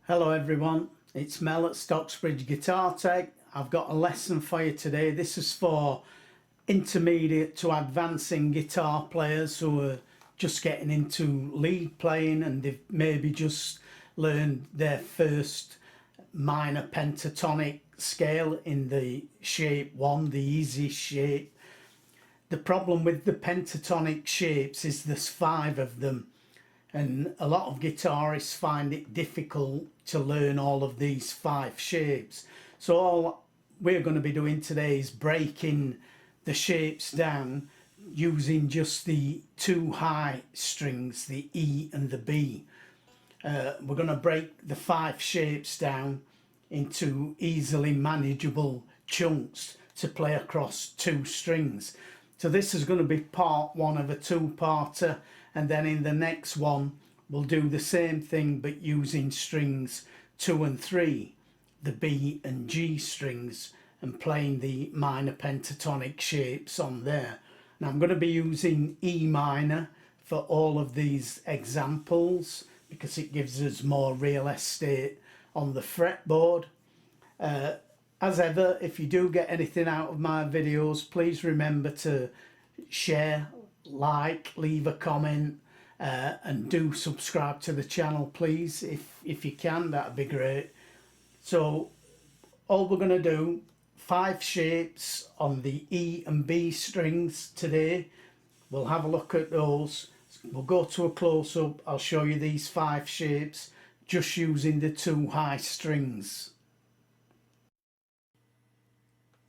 Hello everyone, it's Mel at Stocksbridge Guitar Tech. I've got a lesson for you today. This is for intermediate to advancing guitar players who are just getting into lead playing and they've maybe just learned their first minor pentatonic scale in the shape 1, the easiest shape. The problem with the pentatonic shapes is there's 5 of them, and a lot of guitarists find it difficult to learn all of these 5 shapes. So all we're going to be doing today is breaking the shapes down using just the 2 high strings, the E and the B. We're going to break the 5 shapes down into easily manageable chunks to play across 2 strings. So this is going to be part 1 of a 2-parter, and then in the next one we'll do the same thing but using strings 2 and 3, the B and G strings, and playing the minor pentatonic shapes on there. Now I'm going to be using E minor for all of these examples because it gives us more real estate on the fretboard. As ever, if you do get anything out of my videos, please remember to share, like, leave a comment, and do subscribe to the channel, please, if you can. That'd be great. So all we're going to do, 5 shapes on the E and B strings today. We'll have a look at those. We'll go to a close-up. I'll show you these 5 shapes just using the 2 high strings.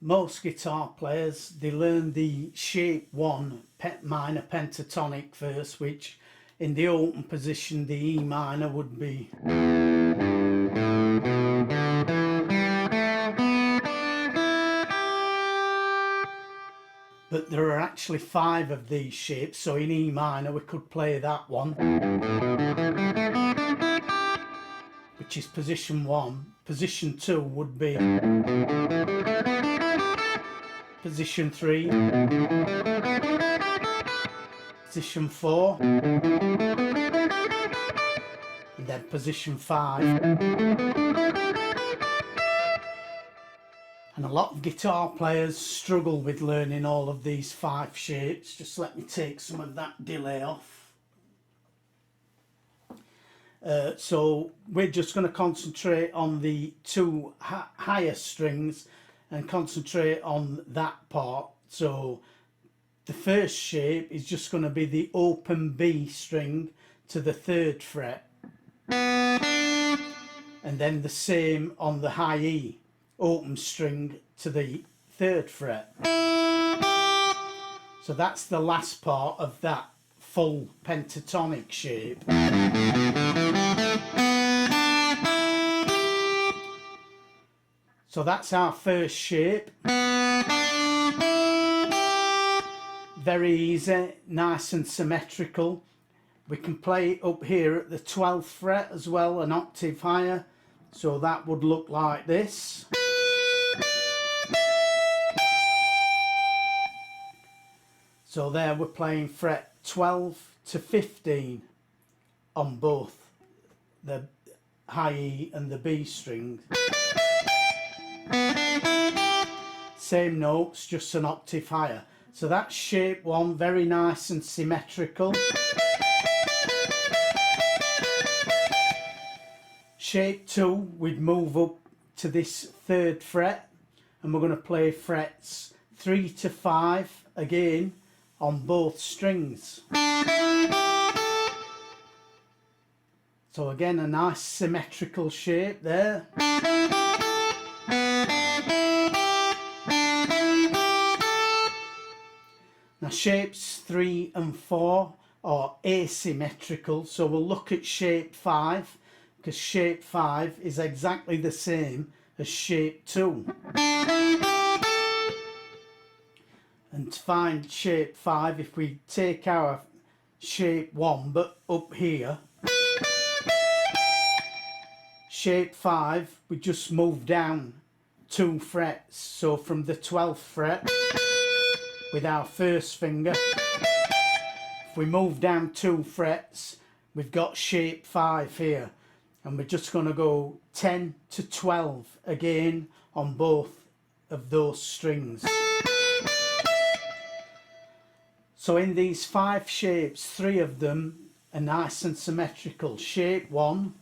Most guitar players, they learn the shape 1 minor pentatonic first, which in the open position the E minor would be. But there are actually 5 of these shapes, so in E minor we could play that one, which is position 1. Position 2 would be position 3, position 4, and then position 5. And a lot of guitar players struggle with learning all of these 5 shapes. Just let me take some of that delay off. So we're just going to concentrate on the 2 higher strings and concentrate on that part. So the first shape is just going to be the open B string to the 3rd fret, and then the same on the high E, open string to the 3rd fret. So that's the last part of that full pentatonic shape. So that's our first shape. Very easy, nice and symmetrical. We can play it up here at the 12th fret as well, an octave higher. So that would look like this. So there we're playing fret 12 to 15 on both the high E and the B strings. Same notes, just an octave higher. So that's shape 1, very nice and symmetrical. Shape 2, we'd move up to this 3rd fret, and we're going to play frets 3 to 5 again on both strings. So again, a nice symmetrical shape there. Now shapes 3 and 4 are asymmetrical, so we'll look at shape 5, because shape 5 is exactly the same as shape 2. And to find shape 5, if we take our shape 1 but up here, shape 5, we just move down 2 frets. So from the 12th fret with our first finger, if we move down 2 frets, we've got shape 5 here. and we're just going to go 10 to 12 again on both of those strings. So in these 5 shapes, 3 of them are nice and symmetrical. Shape 1,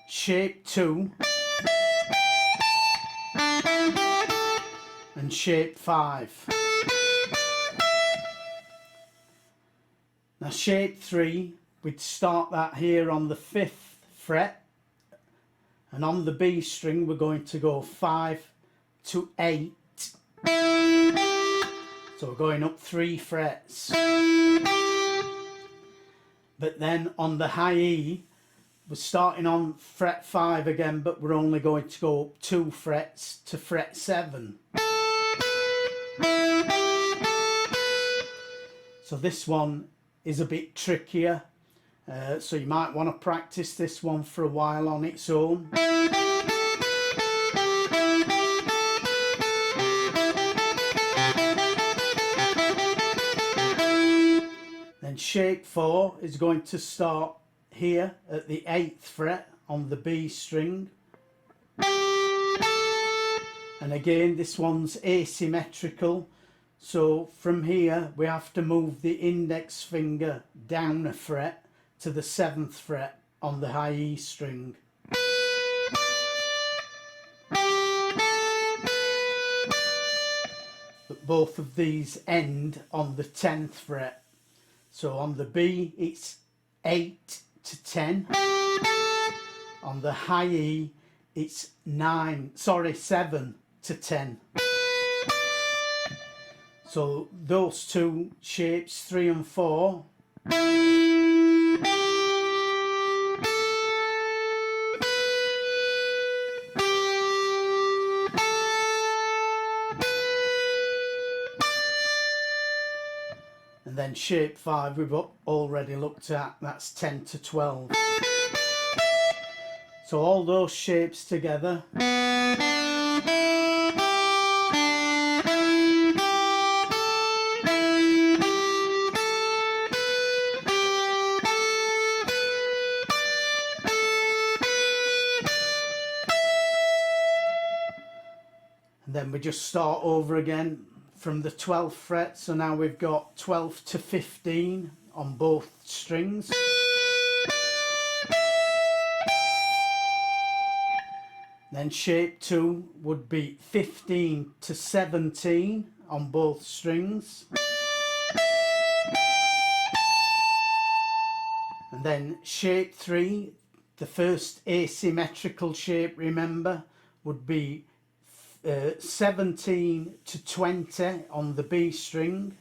shape 2, and shape 5. Now shape 3, we'd start that here on the 5th fret, and on the B string we're going to go 5 to 8. So we're going up 3 frets. But then on the high E, we're starting on fret 5 again, but we're only going to go up 2 frets to fret 7. So this one is a bit trickier, so you might want to practice this one for a while on its own. Then shape 4 is going to start here at the 8th fret on the B string, and again this one's asymmetrical, so from here we have to move the index finger down a fret to the 7th fret on the high E string. But both of these end on the 10th fret. So on the B it's 8 to 10. On the high E it's 7 to 10. So those two shapes, 3 and 4, and then shape 5 we've already looked at, that's 10 to 12. So all those shapes together. And then we just start over again from the 12th fret, so now we've got 12 to 15 on both strings. Then shape 2 would be 15 to 17 on both strings. And then shape 3, the first asymmetrical shape, remember, would be 17 to 20 on the B string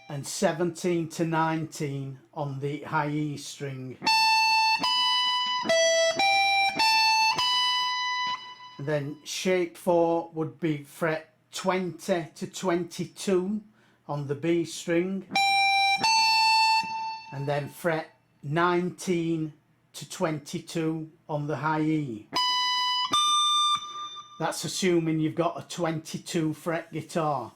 and 17 to 19 on the high E string. And then shape 4 would be fret 20 to 22 on the B string, and then fret 19 to 22 on the high E. That's assuming you've got a 22 fret guitar.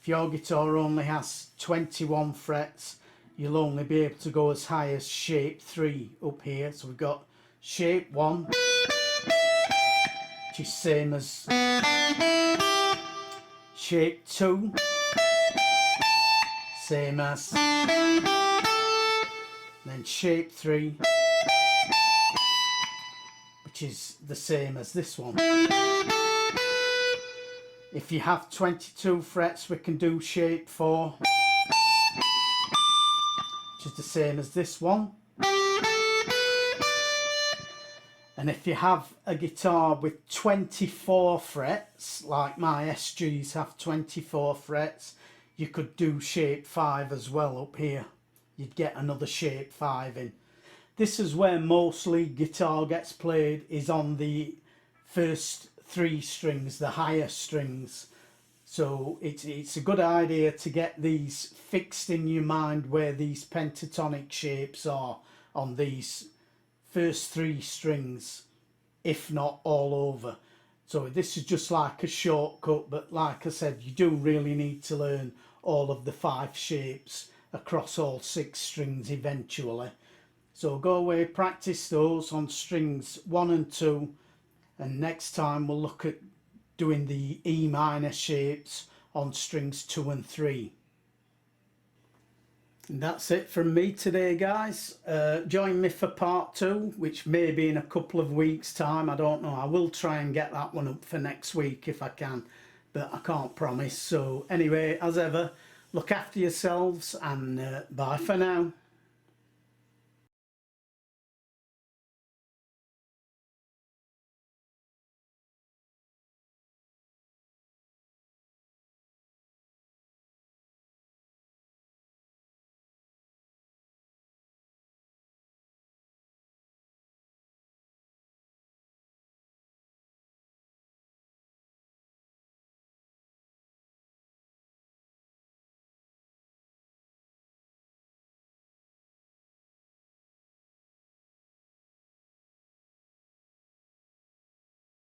If your guitar only has 21 frets, you'll only be able to go as high as shape 3 up here. So we've got shape 1, which is same as shape 2, same as, then shape 3, which is the same as this one. If you have 22 frets, we can do shape 4, which is the same as this one. And if you have a guitar with 24 frets, like my SGs have 24 frets, you could do shape 5 as well up here. You'd get another shape 5 in. This is where mostly guitar gets played, is on the first 3 strings, the higher strings. So it's a good idea to get these fixed in your mind where these pentatonic shapes are on these first 3 strings, if not all over. So this is just like a shortcut, but like I said, you do really need to learn all of the 5 shapes across all 6 strings eventually. So go away, practice those on strings 1 and 2, and next time we'll look at doing the E minor shapes on strings 2 and 3. And that's it from me today, guys. Join me for part 2, which may be in a couple of weeks' time. I don't know. I will try and get that one up for next week if I can, but I can't promise. So anyway, as ever, look after yourselves, and bye for now.